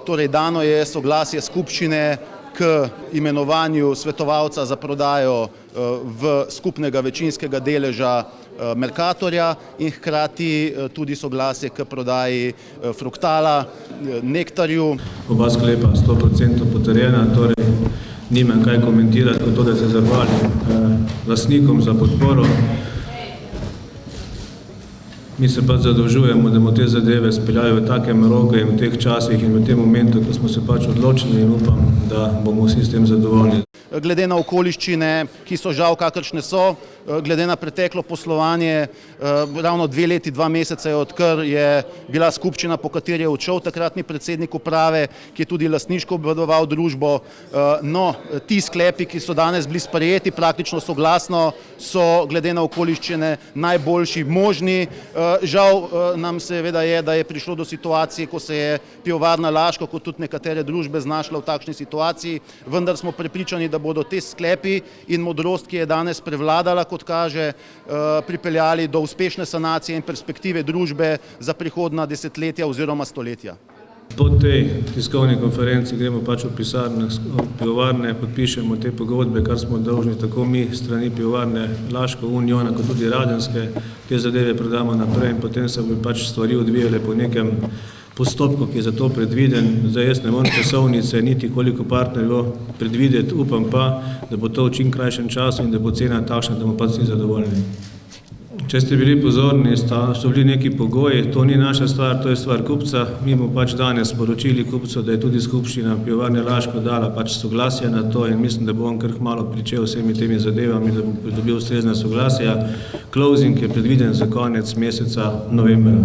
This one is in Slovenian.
Torej, dano je soglasje skupščine k imenovanju svetovalca za prodajo v skupnega večinskega deleža Mercatorja in hkrati tudi soglasje k prodaji Fruktala Nektarju. Oba sklepa 100% potrjena, torej nimam kaj komentirati, kot to, da se zahvalim lastnikom za podporo. Mi se pa zadolžujemo, da bomo te zadeve speljali v takem roku in v teh časih in v tem momentu, ko smo se pač odločili, in upam, da bomo vsi s tem zadovoljni. Glede na okoliščine, ki so žal kakršne so, glede na preteklo poslovanje, ravno 2 leti, 2 meseca je odkar je bila skupščina, po kateri je odšel takratni predsednik uprave, ki je tudi lastniško obvladoval družbo. No, ti sklepi, ki so danes bili sprejeti praktično soglasno, so glede na okoliščine najboljši možni. Žal nam seveda je, da je prišlo do situacije, ko se je Pivovarna Laško, kot tudi nekatere družbe, znašla v takšni situaciji, vendar smo prepričani, da bodo te sklepi in modrost, ki je danes prevladala, kot kaže, pripeljali do uspešne sanacije in perspektive družbe za prihodnja desetletja oziroma stoletja. Po tej tiskovni konferenci gremo pač v pisarne pivovarne, podpišemo te pogodbe, kar smo dolžni tako mi strani Pivovarne Laško, Uniona, kot tudi Radenske. Te zadeve predamo naprej in potem se bodo pač stvari odvijale po nekem postopku, ki je za to predviden. Zdaj jaz ne morem časovnice, niti koliko partnerjev predvideti, upam pa, da bo to v čim krajšem času in da bo cena takšna, da bomo pač vsi zadovoljni. Če ste bili pozorni, so bili neki pogoji, to ni naša stvar, to je stvar kupca. Mi bomo pač danes sporočili kupcu, da je tudi skupščina Pivovarne Laško dala pač soglasje na to in mislim, da bo on kar kmalu pričel vsemi temi zadevami, da bo pridobil ustrezna soglasja. Closing je predviden za konec meseca novembra.